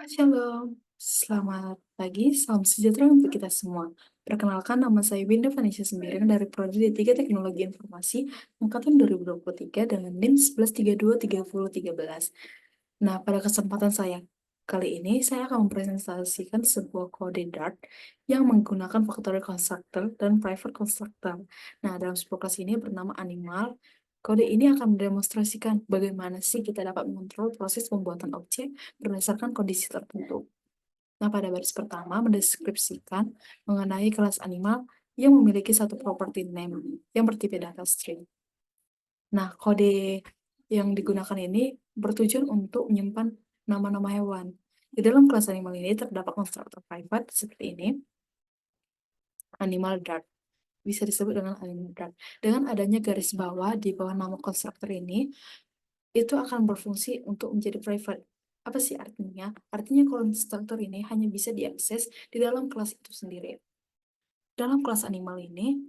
Shalom, selamat pagi, salam sejahtera untuk kita semua. Perkenalkan, nama saya Winda Vanisha Sembiring dari Prodi D3 Teknologi Informasi Angkatan 2023 dengan NIM 11323013. Nah, pada kesempatan saya kali ini, saya akan mempresentasikan sebuah kode Dart yang menggunakan factory constructor dan private constructor. Nah, dalam sebuah kelas ini bernama animal. Kode ini akan mendemonstrasikan bagaimana sih kita dapat mengontrol proses pembuatan objek berdasarkan kondisi tertentu. Nah, pada baris pertama mendeskripsikan mengenai kelas animal yang memiliki satu property name yang bertipe data string. Nah, kode yang digunakan ini bertujuan untuk menyimpan nama-nama hewan. Di dalam kelas animal ini terdapat konstruktor private seperti ini, animal Dart. Bisa disebut dengan animal Dart. Dengan adanya garis bawah di bawah nama konstruktor ini, itu akan berfungsi untuk menjadi private. Apa sih artinya? Artinya konstruktor ini hanya bisa diakses di dalam kelas itu sendiri. Dalam kelas animal ini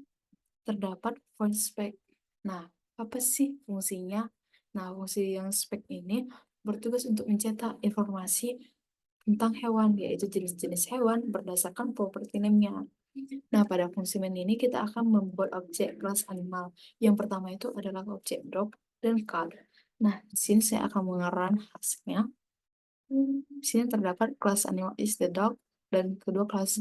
terdapat void spec. Nah, apa sih fungsinya? Nah, fungsi yang spec ini bertugas untuk mencetak informasi tentang hewan, yaitu jenis-jenis hewan berdasarkan property name-nya. Nah, pada fungsi main ini kita akan membuat objek kelas animal. Yang pertama itu adalah objek dog dan cat. Nah, di sini saya akan mengerun hasilnya. Di sini terdapat kelas animal is the dog dan kedua kelas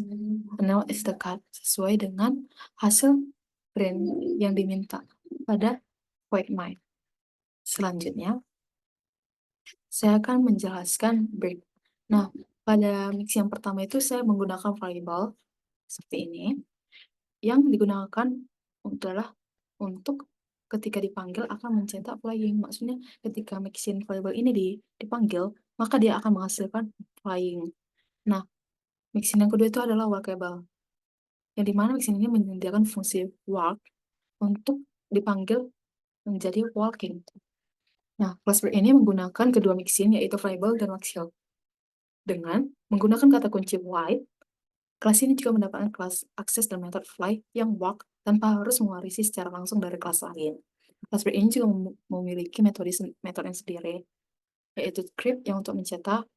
animal is the cat sesuai dengan hasil print yang diminta pada void main. Selanjutnya, saya akan menjelaskan break. Nah, pada mix yang pertama itu saya menggunakan variable seperti ini yang digunakan adalah untuk ketika dipanggil akan mencetak flying. Maksudnya ketika mixin variable ini dipanggil, maka dia akan menghasilkan flying. Nah, mixin yang kedua itu adalah workable. Yang dimana mixin ini menyediakan fungsi work untuk dipanggil menjadi walking. Nah, kelas break ini menggunakan kedua mixin yaitu variable dan workshell. Dengan menggunakan kata kunci white, kelas ini juga mendapatkan kelas akses dan metode fly yang walk tanpa harus mewarisi secara langsung dari kelas lain. Kelas break ini juga memiliki metode yang sendiri, yaitu crypt yang untuk mencetak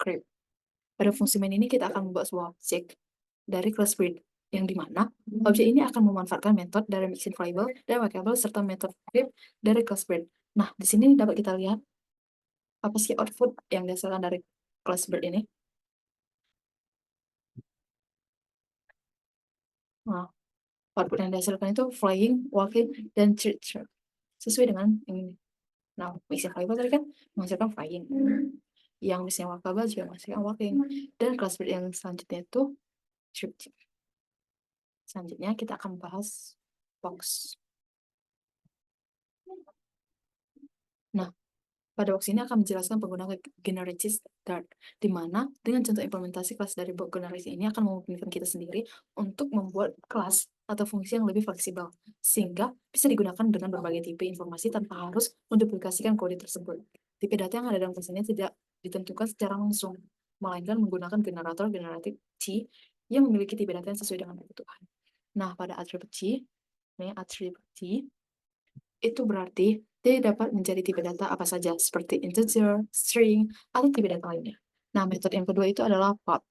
crypt. Pada fungsi main ini kita akan membuat sebuah objek dari kelas break, yang dimana objek ini akan memanfaatkan metode dari mixin variable dan workable serta metode crypt dari kelas break. Nah, di sini dapat kita lihat apa sih output yang dihasilkan dari kelas break ini. Nah, output yang dihasilkan itu flying, walking, dan chirp. Sesuai dengan ini. Nah, mixin variable tadi kan menghasilkan flying. Yang mixin workable juga menghasilkan walking. Dan kelas break yang selanjutnya itu chirp. Selanjutnya kita akan bahas box. Nah, pada box ini akan menjelaskan penggunaan generate Dart, di mana dengan contoh implementasi kelas dari box generate ini akan memungkinkan kita sendiri untuk membuat kelas atau fungsi yang lebih fleksibel, sehingga bisa digunakan dengan berbagai tipe informasi tanpa harus menduplikasikan kode tersebut. Tipe data yang ada dalam kelas ini tidak ditentukan secara langsung, melainkan menggunakan generator generatif C yang memiliki tipe data yang sesuai dengan kebutuhan. Nah, pada atribut C, ini atribut C, itu berarti dia dapat menjadi tipe data apa saja, seperti integer, string, atau tipe data lainnya. Nah, metode yang kedua itu adalah path.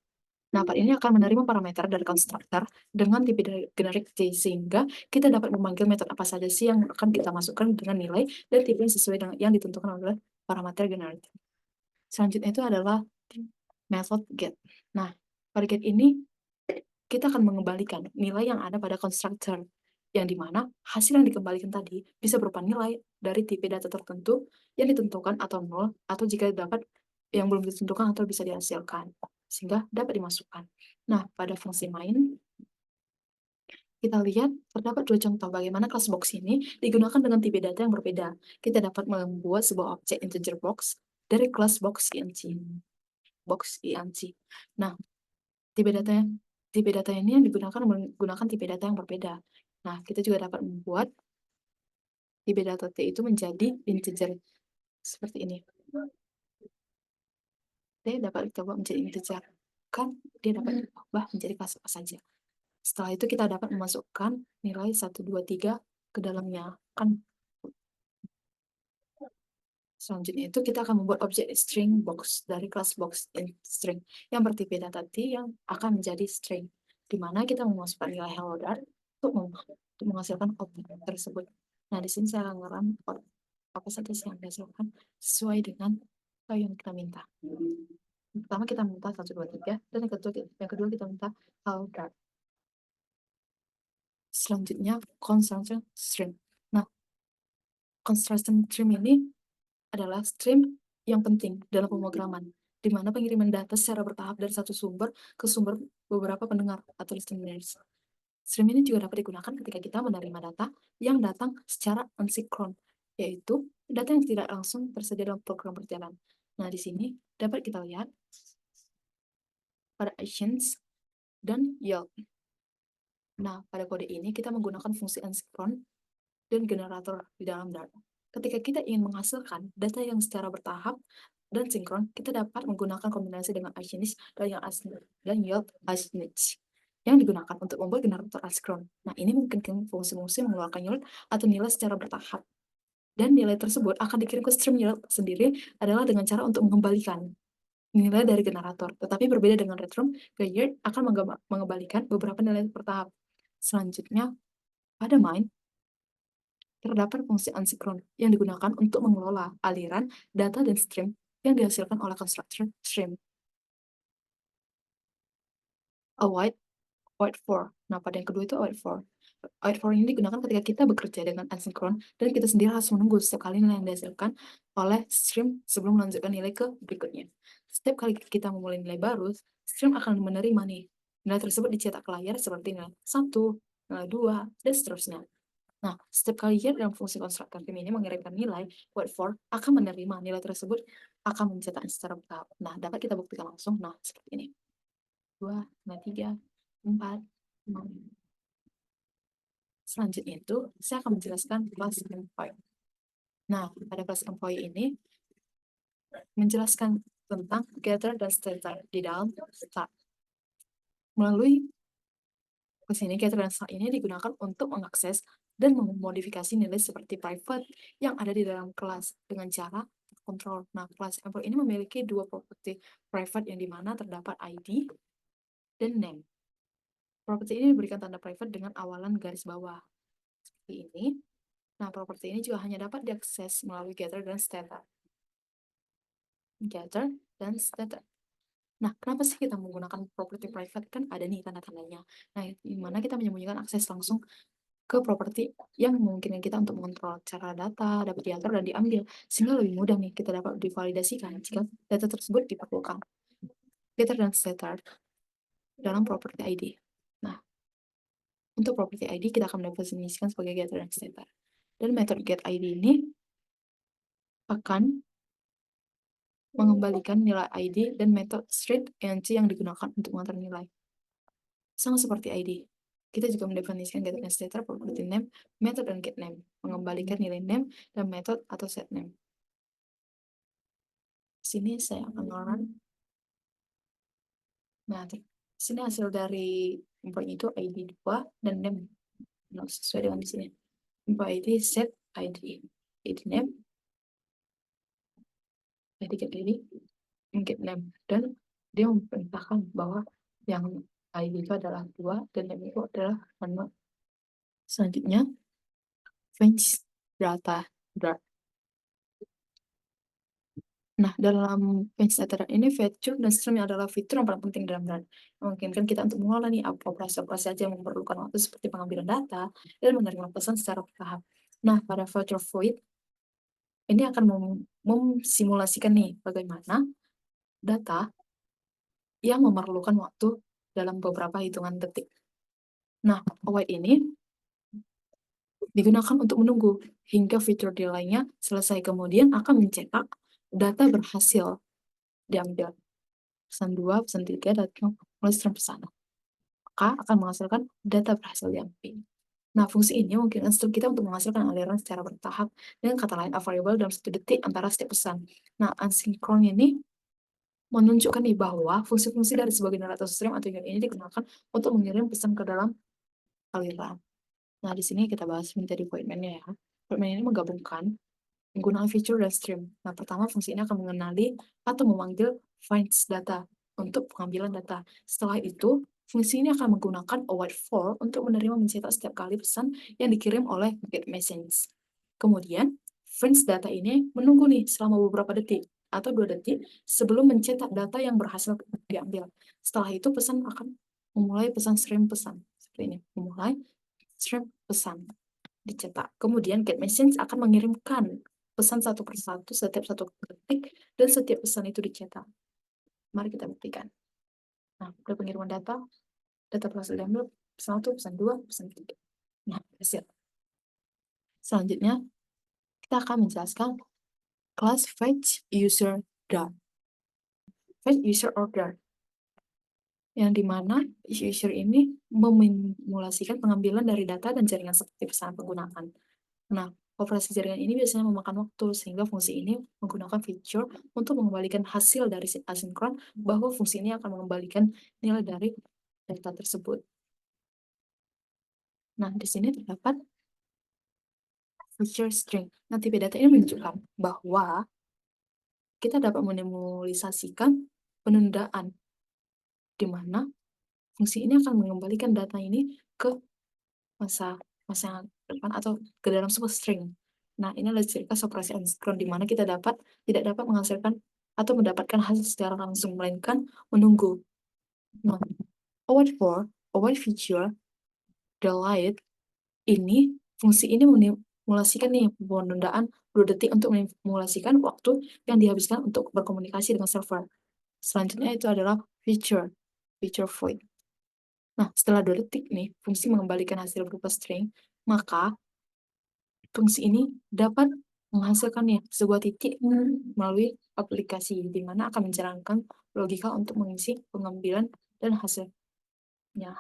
Nah, path ini akan menerima parameter dari konstruktor dengan tipe generik J, sehingga kita dapat memanggil metode apa saja sih yang akan kita masukkan dengan nilai dan tipe yang sesuai dengan yang ditentukan oleh parameter generik. Selanjutnya itu adalah method get. Nah, pada get ini kita akan mengembalikan nilai yang ada pada konstruktor, yang dimana hasil yang dikembalikan tadi bisa berupa nilai dari tipe data tertentu yang ditentukan atau nol, atau jika dapat yang belum ditentukan atau bisa dihasilkan, sehingga dapat dimasukkan. Nah, pada fungsi main, kita lihat terdapat dua contoh bagaimana kelas box ini digunakan dengan tipe data yang berbeda. Kita dapat membuat sebuah objek integer box dari kelas box ing. Box ing. Nah, tipe data tipe data ini yang digunakan menggunakan tipe data yang berbeda. Nah, kita juga dapat membuat tipe data T itu menjadi integer seperti ini. Dia dapat dicoba menjadi integer. Kan dia dapat diubah menjadi kelas apa saja. Setelah itu kita dapat memasukkan nilai 1, 2, 3 ke dalamnya. Kan Selanjutnya itu kita akan membuat objek string box dari kelas box in string yang bertipe data T yang akan menjadi string, di mana kita memasukkan nilai hello dar untuk menghasilkan objek tersebut. Nah, di sini saya akan ngeram apa saja yang dihasilkan sesuai dengan apa yang kita minta. Pertama kita minta 1, 2, 3, dan yang kedua kita minta hello dar. Selanjutnya construction string. Nah, construction string ini adalah stream yang penting dalam pemrograman, di mana pengiriman data secara bertahap dari satu sumber ke sumber beberapa pendengar atau listeners. Stream ini juga dapat digunakan ketika kita menerima data yang datang secara asinkron, yaitu data yang tidak langsung tersedia dalam program berjalan. Nah, di sini dapat kita lihat pada actions dan yield. Nah, pada kode ini kita menggunakan fungsi asinkron dan generator di dalam data. Ketika kita ingin menghasilkan data yang secara bertahap dan sinkron, kita dapat menggunakan kombinasi dengan asinchronic dan yield asinchronic yang digunakan untuk membuat generator asinkron. Nah, ini memungkinkan fungsi-fungsi mengeluarkan yield atau nilai secara bertahap. Dan nilai tersebut akan dikirim ke stream yield sendiri adalah dengan cara untuk mengembalikan nilai dari generator. Tetapi berbeda dengan return, ke yield akan mengembalikan beberapa nilai bertahap. Selanjutnya, pada main, terdapat fungsi asinkron yang digunakan untuk mengelola aliran data dan stream yang dihasilkan oleh constructor stream. Await for. Nah, pada yang kedua itu await for. Await for ini digunakan ketika kita bekerja dengan asinkron dan kita sendiri harus menunggu setiap kali nilai yang dihasilkan oleh stream sebelum melanjutkan nilai ke berikutnya. Setiap kali kita memulai nilai baru, stream akan menerima nih. Nilai tersebut dicetak ke layar seperti nilai 1, nilai 2, dan seterusnya. Nah, setiap kali yield dalam fungsi konstruktor tim ini mengirimkan nilai, wait for akan menerima nilai tersebut akan mencetaknya secara bertahap. Nah, dapat kita buktikan langsung. Nah, seperti ini. 2, 3, 4, 6. Selanjutnya itu, saya akan menjelaskan class employee. Nah, pada class employee ini, menjelaskan tentang getter dan setter di dalam start. Melalui ke sini, getter dan start ini digunakan untuk mengakses dan memodifikasi nilai seperti private yang ada di dalam kelas dengan cara kontrol. Nah, kelas employee ini memiliki dua properti private yang dimana terdapat ID dan name. Properti ini diberikan tanda private dengan awalan garis bawah seperti ini. Nah, properti ini juga hanya dapat diakses melalui getter dan setter. Getter dan setter. Nah, kenapa sih kita menggunakan properti private? Kan ada nih tanda-tandanya. Nah, di mana kita menyembunyikan akses langsung ke properti yang memungkinkan kita untuk mengontrol cara data dapat diatur dan diambil, sehingga lebih mudah nih kita dapat divalidasikan jika data tersebut diperlukan. Getter dan setter dalam properti ID. Nah, untuk properti ID kita akan mendefinisikan sebagai getter dan setter. Dan metode get ID ini akan mengembalikan nilai ID dan metode straight entry yang digunakan untuk mengantar nilai. Sama seperti ID, kita juga mendefinisikan getter dan setter, property name, method dan get name, mengembalikan nilai name dan method atau set name. Sini saya akan ngelarang. Nah, sini hasil dari import itu ID 2 dan name. Nah, sesuai dengan di sini. Import ID, set ID, ID name, ID get ID, get name. Dan dia memerintahkan bahwa yang ID itu adalah 2 dan name itu adalah 0. Selanjutnya, fetch data. Nah, dalam fetch data ini, feature dan stream adalah fitur yang paling penting dalam dan memungkinkan kita untuk mengelola nih operasi-operasi aja yang memerlukan waktu seperti pengambilan data dan menerima pesan secara bertahap. Nah, pada feature void ini akan memsimulasikan nih bagaimana data yang memerlukan waktu dalam beberapa hitungan detik. Nah, await ini digunakan untuk menunggu hingga fitur delay-nya selesai, kemudian akan mencetak data berhasil diambil. Pesan 2, pesan 3 datang mulai stream pesan. Maka akan menghasilkan data berhasil diambil. Nah, fungsi ini mungkin instruksi kita untuk menghasilkan aliran secara bertahap dengan kata lain variable dalam 1 detik antara setiap pesan. Nah, asinkron ini menunjukkan nih bahwa fungsi-fungsi dari sebagian generator stream atau unit ini digunakan untuk mengirim pesan ke dalam aliran. Nah, di sini kita bahas menjadi appointment-nya ya. Appointment ini menggabungkan menggunakan feature dan stream. Nah, pertama fungsi ini akan mengenali atau memanggil finds data untuk pengambilan data. Setelah itu, fungsi ini akan menggunakan await for untuk menerima mencetak setiap kali pesan yang dikirim oleh get message. Kemudian, finds data ini menunggu nih selama beberapa detik atau 2 detik sebelum mencetak data yang berhasil diambil. Setelah itu, pesan akan memulai pesan stream pesan. Seperti ini, memulai stream pesan dicetak. Kemudian get message akan mengirimkan pesan satu persatu setiap 1 detik dan setiap pesan itu dicetak. Mari kita buktikan. Nah, udah pengiriman data berhasil diambil, pesan 1, pesan 2, pesan 3. Nah, hasil. Selanjutnya, kita akan menjelaskan kelas fetch user dot. Fetch user order, yang dimana user ini mememulasikan pengambilan dari data dan jaringan seperti pesan penggunaan. Nah, operasi jaringan ini biasanya memakan waktu, sehingga fungsi ini menggunakan feature untuk mengembalikan hasil dari asinkron, bahwa fungsi ini akan mengembalikan nilai dari data tersebut. Nah, di sini terdapat feature string. Nah, tipe data ini menunjukkan bahwa kita dapat mememulisasikan penundaan, di mana fungsi ini akan mengembalikan data ini ke masa yang depan atau ke dalam sebuah string. Nah, ini adalah ciri khas operasi asinkron, di mana kita tidak dapat menghasilkan atau mendapatkan hasil secara langsung, melainkan menunggu. Nah, await for, await feature, delete, ini fungsi ini memulasikan nih penundaan 2 detik untuk memulasikan waktu yang dihabiskan untuk berkomunikasi dengan server. Selanjutnya itu adalah feature void. Nah, setelah 2 detik nih, fungsi mengembalikan hasil berupa string, maka fungsi ini dapat menghasilkan nih sebuah titik melalui aplikasi, di mana akan menjalankan logika untuk mengisi pengambilan dan hasilnya.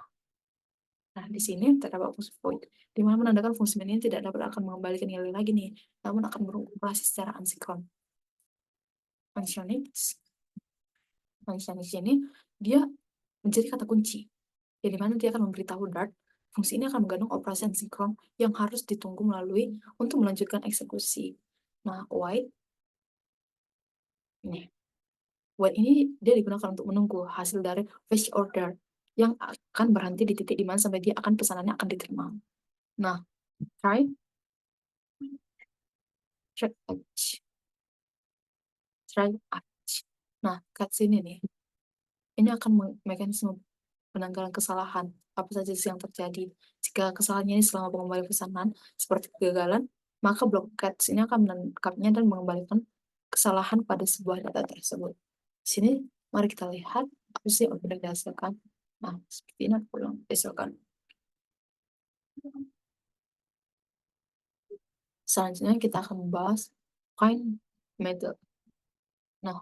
Nah, di sini terdapat fungsi void, di mana menandakan fungsi ini tidak dapat akan mengembalikan nilai lagi nih, namun akan beroperasi secara asinkron. Functionix ini dia menjadi kata kunci, yang dimana dia akan memberitahu Dart fungsi ini akan mengandung operasi asinkron yang harus ditunggu melalui untuk melanjutkan eksekusi. Nah, wait ini dia digunakan untuk menunggu hasil dari fetch order yang akan berhenti di titik dimana sampai dia pesanannya akan diterima. Nah, try edge. Nah, cut sini nih, ini akan mekanisme penanggalan kesalahan apa saja yang terjadi. Jika kesalahannya ini selama pengembalian pesanan seperti kegagalan, maka blok catch ini akan menangkapnya dan mengembalikan kesalahan pada sebuah data tersebut. Di sini mari kita lihat apa sih yang sudah dihasilkan. Nah, seperti ini aku yang dihasilkan. Selanjutnya kita akan membahas find method. Nah,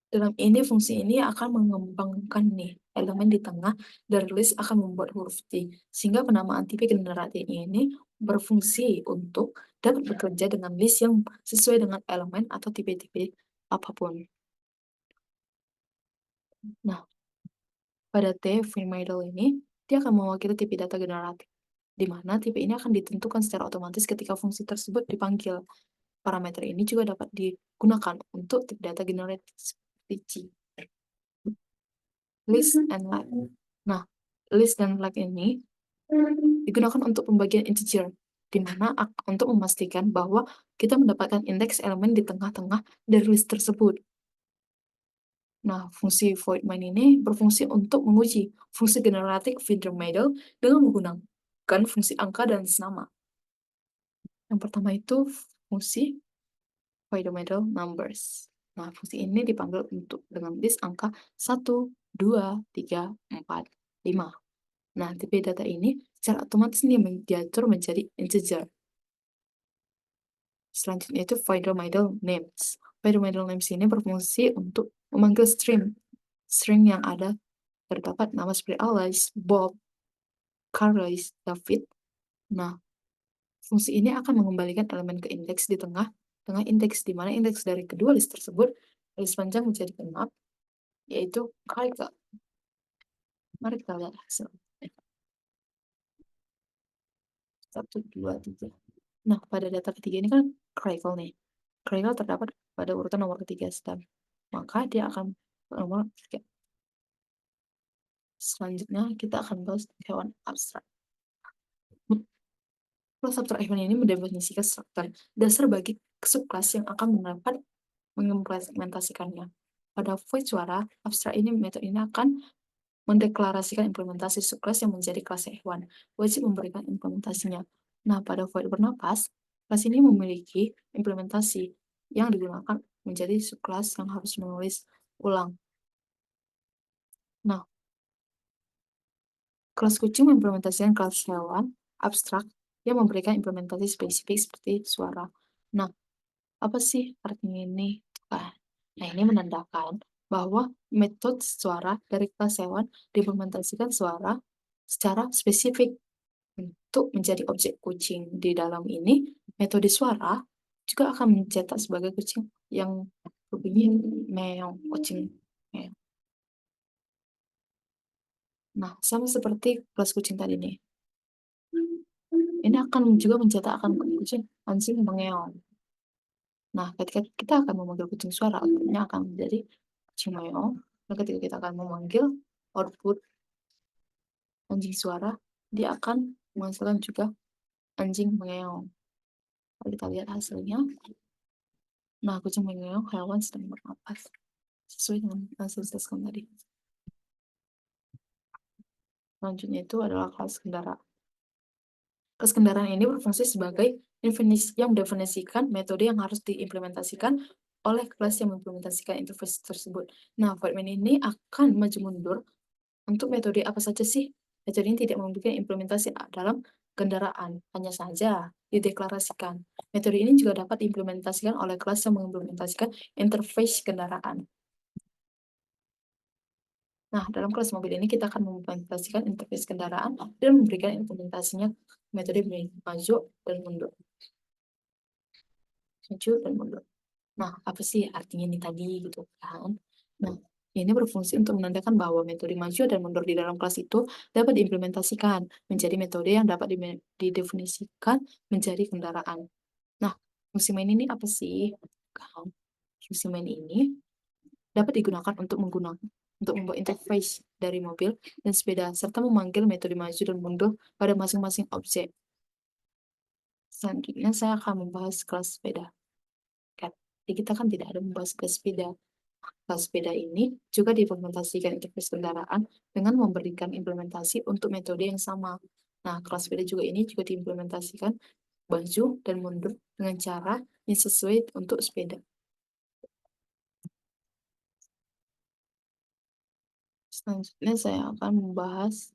dalam ini fungsi ini akan mengembangkan nih elemen di tengah dari list akan membuat huruf T, sehingga penamaan tipe generatif ini berfungsi untuk dapat bekerja dengan list yang sesuai dengan elemen atau tipe-tipe apapun. Nah, pada T find middle ini dia akan mewakili tipe data generatif, di mana tipe ini akan ditentukan secara otomatis ketika fungsi tersebut dipanggil. Parameter ini juga dapat digunakan untuk tipe data generatif seperti list and like. Nah, list dan like ini digunakan untuk pembagian integer, di mana untuk memastikan bahwa kita mendapatkan indeks elemen di tengah-tengah dari list tersebut. Nah, fungsi void main ini berfungsi untuk menguji fungsi generatif feeder middle dengan menggunakan fungsi angka dan senama. Yang pertama itu fungsi feeder middle numbers. Nah, fungsi ini dipanggil untuk dengan list angka 1, 2, 3, 4, 5. Nah, tipe data ini secara otomatis ini diatur menjadi integer. Selanjutnya itu finder middle names. Finder middle names ini berfungsi untuk memanggil string yang ada terdapat nama seperti Alice, Bob, Carlos, David. Nah, fungsi ini akan mengembalikan elemen ke indeks di tengah indeks, di mana indeks dari kedua list tersebut list panjang menjadi genap, yaitu Kaika. Mari kita lihat hasil. 1, 2, 3. Nah, pada data ketiga ini kan Critical nih. Critical terdapat pada urutan nomor ketiga stem. Maka dia akan nomor ketiga. Selanjutnya kita akan bahas hewan abstrak. Kelas abstrak hewan ini mendefinisikan struktur dasar bagi subkelas yang akan mengimplementasikannya. Pada void suara, abstrak ini metode ini akan mendeklarasikan implementasi subkelas yang menjadi kelas hewan, wajib memberikan implementasinya. Nah, pada void bernapas, kelas ini memiliki implementasi yang digunakan menjadi subkelas yang harus menulis ulang. Nah, kelas kucing mengimplementasikan kelas hewan abstrak yang memberikan implementasi spesifik seperti suara. Nah, apa sih artinya ini? Nah, ini menandakan bahwa metode suara dari kelas hewan diimplementasikan suara secara spesifik untuk menjadi objek kucing. Di dalam ini, metode suara juga akan mencetak sebagai kucing yang berbunyi meong, kucing meong. Nah, sama seperti kelas kucing tadi nih. Ini akan juga mencetak akan kucing anjing mengeong. Nah, ketika kita akan memanggil kucing suara, outputnya akan menjadi kucing meong. Dan ketika kita akan memanggil output anjing suara, dia akan menghasilkan juga anjing mengeong. Kalau kita lihat hasilnya, nah kucing mengeong hewan sedang bernapas sesuai dengan hasil tes tadi. Selanjutnya itu adalah kelas kendaraan. Kelas kendaraan ini berfungsi sebagai yang mendefinisikan metode yang harus diimplementasikan oleh kelas yang mengimplementasikan interface tersebut. Nah, Voidman ini akan maju mundur untuk metode apa saja sih? Metode ini tidak memberikan implementasi dalam kendaraan, hanya saja dideklarasikan. Metode ini juga dapat diimplementasikan oleh kelas yang mengimplementasikan interface kendaraan. Nah, dalam kelas mobil ini kita akan mengimplementasikan interface kendaraan dan memberikan implementasinya metode maju dan mundur. Maju dan mundur. Nah, apa sih artinya ini tadi gitu kan? Nah, ini berfungsi untuk menandakan bahwa metode maju dan mundur di dalam kelas itu dapat diimplementasikan menjadi metode yang dapat didefinisikan menjadi kendaraan. Nah, fungsi main ini apa sih? Kan, fungsi main ini dapat digunakan untuk membuat interface dari mobil dan sepeda serta memanggil metode maju dan mundur pada masing-masing objek. Selanjutnya saya akan membahas kelas sepeda. Jadi kita kan tidak ada membahas kelas sepeda. Kelas sepeda ini juga diimplementasikan interface kendaraan dengan memberikan implementasi untuk metode yang sama. Nah, kelas sepeda juga ini juga diimplementasikan maju dan mundur dengan cara yang sesuai untuk sepeda. Selanjutnya saya akan membahas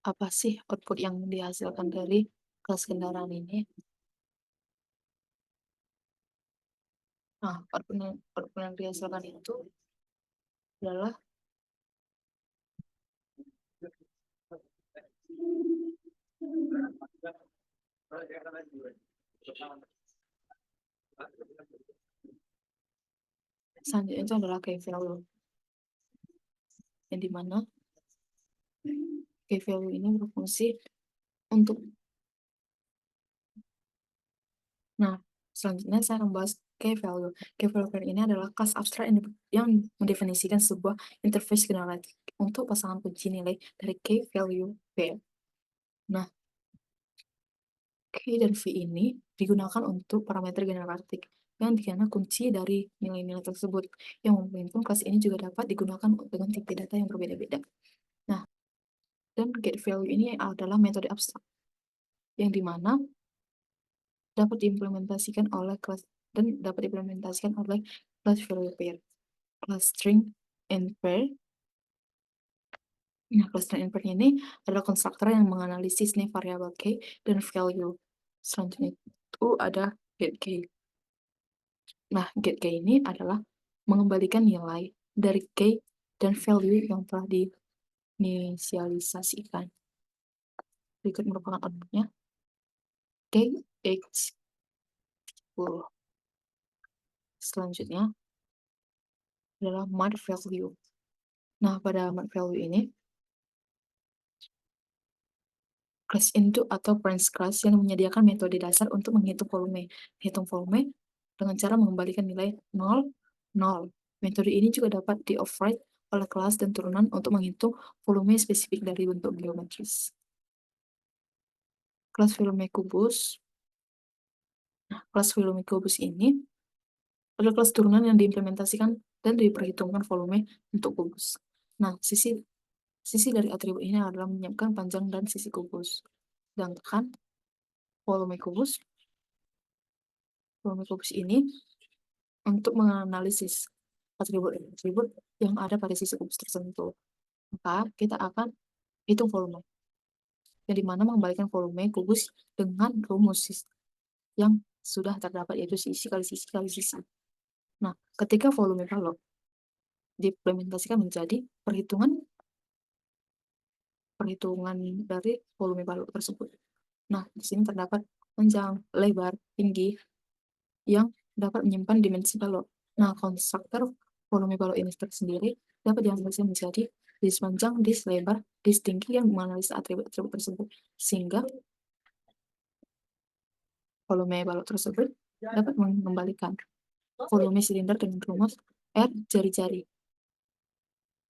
apa sih output yang dihasilkan dari kelas kendaraan ini. Nah, output yang dihasilkan itu adalah selanjutnya itu adalah key value, yang dimana key value ini berfungsi untuk. Nah, selanjutnya saya akan bahas key value. Key value ini adalah kelas abstrak yang mendefinisikan sebuah interface generatif untuk pasangan kunci nilai dari key value pair. Nah, K dan V ini digunakan untuk parameter generatif yang dikira kunci dari nilai-nilai tersebut. Yang memungkinkan kelas ini juga dapat digunakan dengan tipe data yang berbeda-beda. Nah, dan get value ini adalah metode abstrak yang dimana dapat diimplementasikan oleh kelas value pair, kelas string and pair. Nah, kelas string and pair ini adalah konstruktor yang menganalisis nih variabel k dan value. Selanjutnya itu ada get k. Nah, get k ini adalah mengembalikan nilai dari k dan value yang telah diinisialisasikan. Berikut merupakan outputnya k x 10. Selanjutnya adalah mat value. Nah, pada mat value ini Class into atau branch class yang menyediakan metode dasar untuk menghitung volume. Hitung volume dengan cara mengembalikan nilai 0, 0. Metode ini juga dapat di-override oleh kelas dan turunan untuk menghitung volume spesifik dari bentuk geometris. Kelas volume kubus. Nah, kelas volume kubus ini adalah kelas turunan yang diimplementasikan dan diperhitungkan volume untuk kubus. Nah, sisi dari atribut ini adalah menyiapkan panjang dan sisi kubus. Sedangkan volume kubus ini untuk menganalisis atribut-atribut yang ada pada sisi kubus tertentu. Maka kita akan hitung volume, yang dimana mengembalikan volume kubus dengan rumus yang sudah terdapat, yaitu sisi kali sisi kali sisi. Nah, ketika volume balok diimplementasikan menjadi perhitungan dari volume balok tersebut. Nah, di sini terdapat panjang, lebar, tinggi yang dapat menyimpan dimensi balok. Nah, konstruktor volume balok ini tersendiri dapat dianalisis menjadi dis panjang, dis lebar, dis tinggi yang menganalisis atribut-atribut tersebut, sehingga volume balok tersebut dapat mengembalikan volume silinder dengan rumus R jari-jari.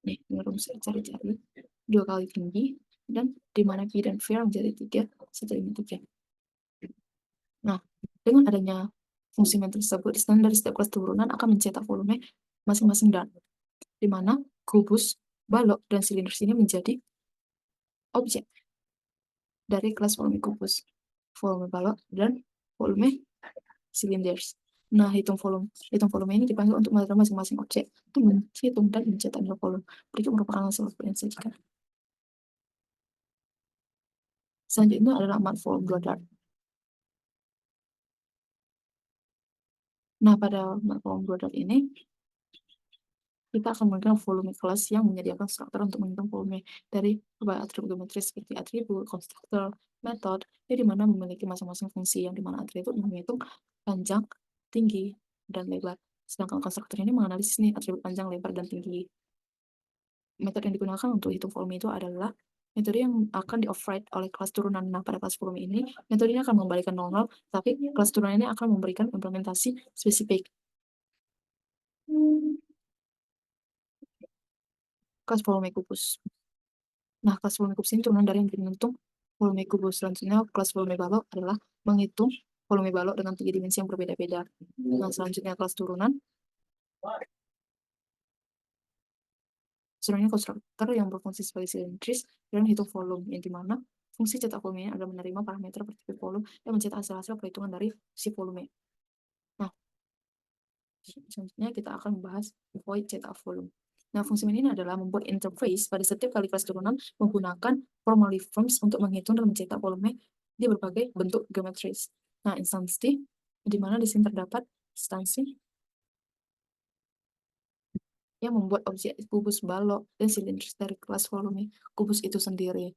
Nih, dengan rumus R jari-jari, 2 kali tinggi, dan di mana P dan V menjadi 3, 1,3. Nah, dengan adanya fungsi main tersebut, standar setiap kelas turunan akan mencetak volume masing-masing dan di mana kubus, balok, dan silinder ini menjadi objek dari kelas volume kubus, volume balok, dan volume silinders. Nah, hitung volume ini dipanggil untuk menerima masing-masing objek untuk menghitung dan mencetak nilai volume. Berikut merupakan hasil yang disajikan. Selanjutnya adalah amat volume Goddard. Nah, pada amat volume Goddard ini, kita akan menggunakan volume kelas yang menyediakan struktur untuk menghitung volume dari berbagai atribut geometris seperti atribut, konstruktor, metode, yang dimana memiliki masing-masing fungsi, yang dimana atribut menghitung panjang, tinggi, dan lebar. Sedangkan konstruktor ini menganalisis nih atribut panjang, lebar, dan tinggi. Metode yang digunakan untuk hitung volume itu adalah metode yang akan di-override oleh kelas turunan. Nah, pada kelas volume ini, metode ini akan mengembalikan 0, tapi kelas turunan ini akan memberikan implementasi spesifik. Kelas volume kubus. Nah, kelas volume kubus ini turunan dari yang menghitung volume kubus. Selanjutnya, kelas volume balok adalah menghitung volume balok dengan 3 dimensi yang berbeda-beda. Nah, selanjutnya kelas turunan. Sebenarnya konstruktor yang berfungsi sebagai silindris dan hitung volume, yang dimana fungsi cetak volume ini adalah menerima parameter per tipe volume dan mencetak hasil-hasil perhitungan dari si volume. Nah, selanjutnya kita akan membahas void cetak volume. Nah, fungsi ini adalah membuat interface pada setiap kali kelas turunan menggunakan formaliforms untuk menghitung dan mencetak volume di berbagai bentuk geometris. Nah, instansi, di mana di sini terdapat instansi yang membuat objek kubus, balok, dan silinder dari kelas volume kubus itu sendiri.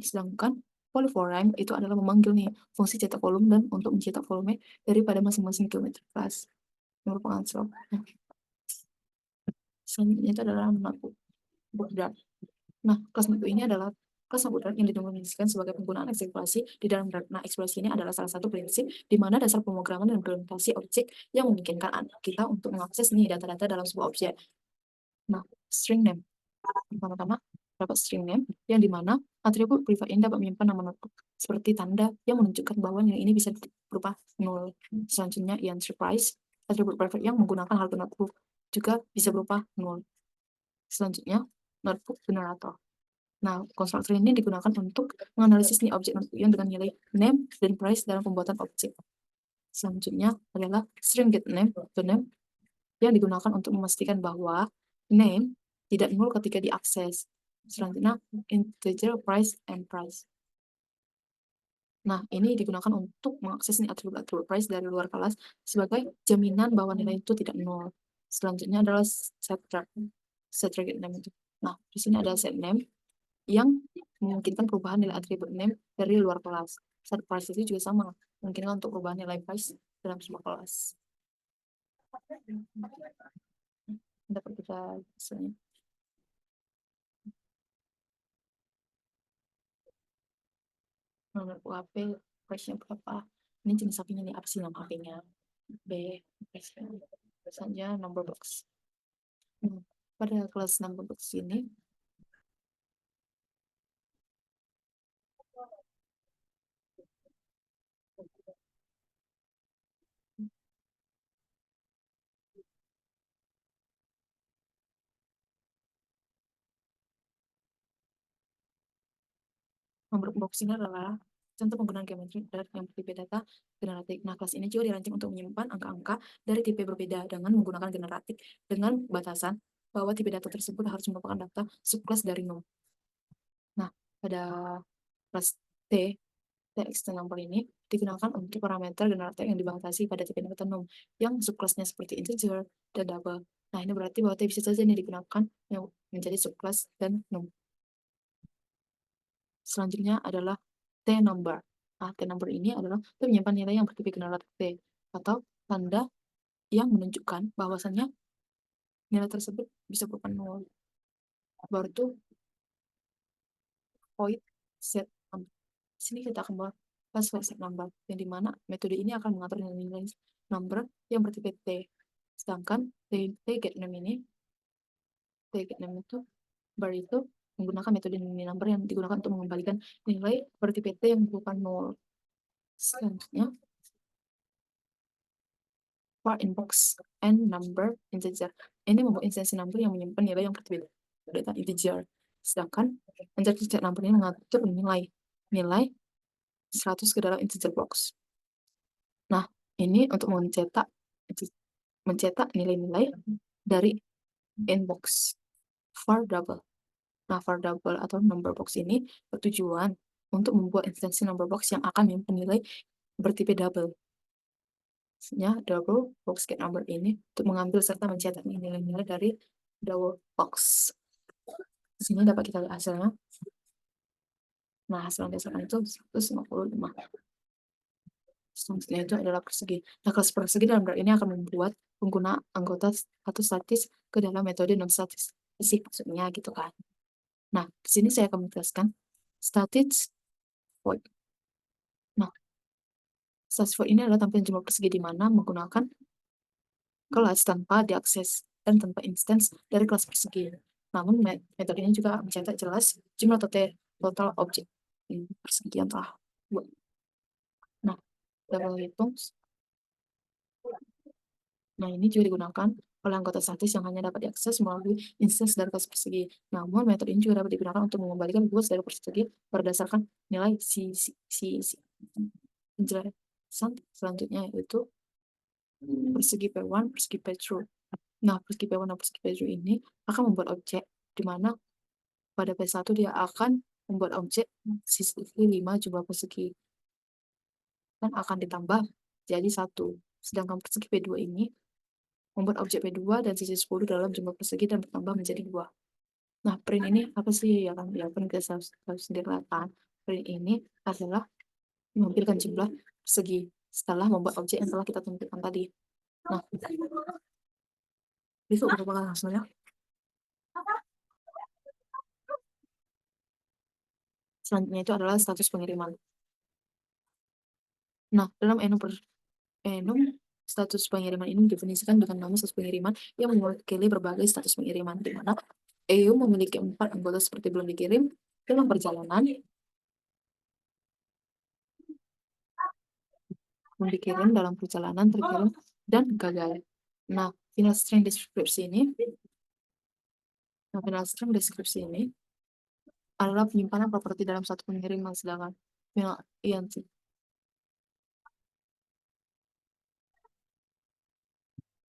Sedangkan polyform itu adalah memanggil nih fungsi cetak volume dan untuk mencetak volume daripada masing-masing geometri kelas. Merupakan slop. Selanjutnya itu adalah Goddard. Nah, kelas NUP ini adalah kelas Goddard yang didefinisikan sebagai penggunaan eksplorasi di dalam Goddard. Nah, eksplorasi ini adalah salah satu prinsip di mana dasar pemrograman dan implementasi objek yang memungkinkan kita untuk mengakses nih data-data dalam sebuah objek. Nah, string name. Pertama-tama, dapat string name yang dimana atribut privat ini dapat menyimpan nama notebook seperti tanda yang menunjukkan bahwa nilai ini bisa berupa 0. Selanjutnya, entry price, atribut private yang menggunakan halte notebook juga bisa berupa 0. Selanjutnya, notebook generator. Nah, konstruktor ini digunakan untuk menganalisis nih objek notebook yang dengan nilai name dan price dalam pembuatan objek. Selanjutnya adalah string get name to name yang digunakan untuk memastikan bahwa name tidak nol ketika diakses. Selanjutnya, integer price and price. Nah, ini digunakan untuk mengakses nih atribut-atribut price dari luar kelas sebagai jaminan bahwa nilai itu tidak nol. Selanjutnya adalah set target name itu. Nah, di sini ada set name yang memungkinkan perubahan nilai atribut name dari luar kelas. Set price itu juga sama, memungkinkan untuk perubahan nilai price dalam sebuah kelas. Dapat kita hasilnya. nomor UAP, price-nya berapa. Ini jenis HP-nya nih, apa sih nama HP-nya. B, biasanya number box. Pada kelas number box ini, nomor box ini adalah contoh penggunaan geometri yang bertipe data generatif. Nah, kelas ini juga dirancang untuk menyimpan angka-angka dari tipe berbeda dengan menggunakan generatif dengan batasan bahwa tipe data tersebut harus merupakan data subkelas dari num. Nah, pada kelas T, TXT number ini digunakan untuk parameter generatif yang dibatasi pada tipe data num yang subkelasnya seperti integer dan double. Nah, ini berarti bahwa T bisa saja ini digunakan yang menjadi subkelas dan num. Selanjutnya adalah T number. Nah, T number ini adalah menyimpan nilai yang bertipe generatif T atau tanda yang menunjukkan bahwasannya nilai tersebut bisa berupa nol. Baru itu void set number. Sini kita akan bahas void set number, yang dimana metode ini akan mengatur nilai number yang bertipe T. Sedangkan T get name ini, T get name itu baru itu menggunakan metode nilai number yang digunakan untuk mengembalikan nilai bertipe T yang berupa nol. Selanjutnya for inbox and number integer. Ini membuat instansi number yang menyimpan nilai yang berbeda data integer. Sedangkan integer number ini mengatur nilai 100 ke dalam integer box. Nah, ini untuk mencetak nilai-nilai dari inbox for double. Nah, for double atau number box ini bertujuan untuk membuat instansi number box yang akan menyimpan nilai bertipe double. Double box get number ini untuk mengambil serta mencetak nilai-nilai dari double box. Di sini dapat kita lihat hasilnya. Nah, hasil dasarnya itu 155. Selanjutnya itu adalah persegi. Nah, kelas persegi dalam graf ini akan membuat pengguna anggota atau statis ke dalam metode non statistik maksudnya gitu kan. Nah, di sini saya akan menjelaskan statis void. Nah, statis void ini adalah tampilan jumlah persegi di mana menggunakan kelas tanpa diakses dan tanpa instance dari kelas persegi. Namun metode ini juga mencetak jelas jumlah total objek persegi yang telah buat. Nah, dapat hitung. Nah, ini juga digunakan oleh anggota statis yang hanya dapat diakses melalui instance dari kelas persegi. Namun, metode ini juga dapat digunakan untuk mengembalikan luas dari persegi berdasarkan nilai penjelasan selanjutnya, yaitu persegi P1, persegi P2. Nah, persegi P1 dan persegi P2 ini akan membuat objek, di mana pada P1 dia akan membuat objek sisi 5 jumlah persegi dan akan ditambah jadi 1. Sedangkan persegi P2 ini membuat objek P2 dan sisi 10 dalam jumlah persegi dan bertambah menjadi 2. Nah, print ini apa sih? Ya kan, ya print kita harus sendiri kan. Print ini adalah menampilkan jumlah persegi setelah membuat objek yang telah kita tentukan tadi. Nah, itu merupakan hasilnya. Selanjutnya itu adalah status pengiriman. Nah, dalam enum status pengiriman ini didefinisikan dengan nama status pengiriman yang mewakili berbagai status pengiriman, di mana EU memiliki 4 anggota seperti belum dikirim, dalam perjalanan, belum dikirim, dalam perjalanan, terkirim, dan gagal. Nah, final string deskripsi ini adalah penyimpanan properti dalam satu pengiriman, sedangkan final INT.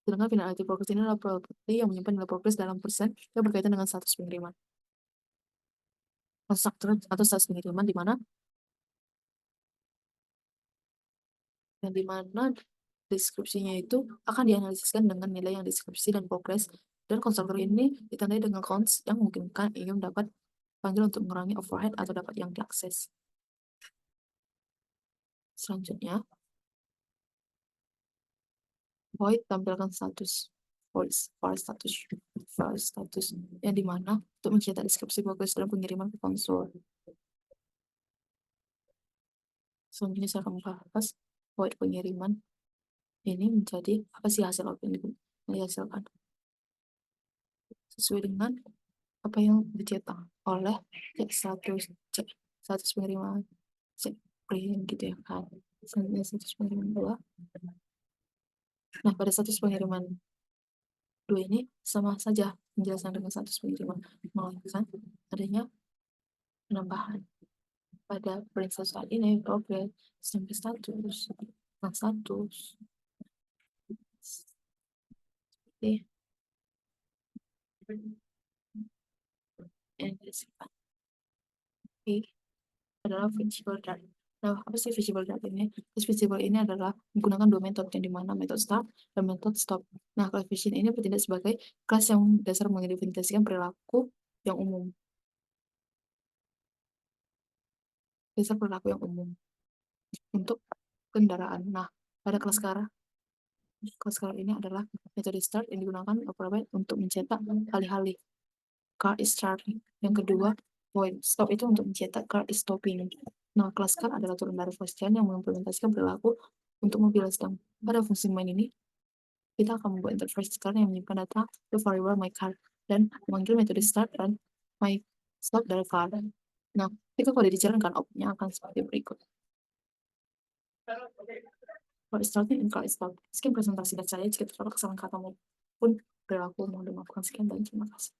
Sedangkan final IT progress ini adalah properti yang menyimpan nilai progress dalam persen yang berkaitan dengan status pengiriman. Konstruktor atau status pengiriman di mana deskripsinya itu akan dianalisiskan dengan nilai yang deskripsi dan progres, dan konstruktor ini ditandai dengan cons yang memungkinkan IOM dapat panggil untuk mengurangi overhead atau dapat yang diakses. Selanjutnya, void tampilkan status file status yang dimana untuk mencetak deskripsi progres dalam pengiriman ke konsol. Selanjutnya saya akan membahas void pengiriman ini menjadi apa sih hasil apa yang dihasilkan sesuai dengan apa yang dicetak oleh status pengiriman print gitu ya kan. Selanjutnya status pengiriman 2. Nah, pada status pengiriman 2 ini sama saja penjelasan dengan status pengiriman, melainkan adanya penambahan pada print saat ini progress sampai status nah status seperti yang disebut adalah visible dart. Nah, apa sih visible dart ini? Visible ini adalah menggunakan dua metode, yang dimana metode start dan metode stop. Nah, class vision ini bertindak sebagai kelas yang dasar mengidentifikasikan perilaku yang umum. Dasar perilaku yang umum untuk kendaraan. Nah, pada kelas sekarang ini adalah metode start yang digunakan untuk mencetak alih-alih car is starting. Yang kedua, void stop itu untuk mencetak car is stopping. Nah, kelas car adalah turun dari function yang mengimplementasikan perilaku untuk mobil sedang. Pada fungsi main ini, kita akan membuat interface car yang menyimpan data to variable my car dan memanggil metode start dan my stop dari car. Nah, jika kode dijalankan, outputnya akan seperti berikut. Car is starting and car is stop. Sekian presentasi dari saya. Jika terdapat kesalahan kata maupun perilaku, mohon dimaafkan. Sekian dan terima kasih.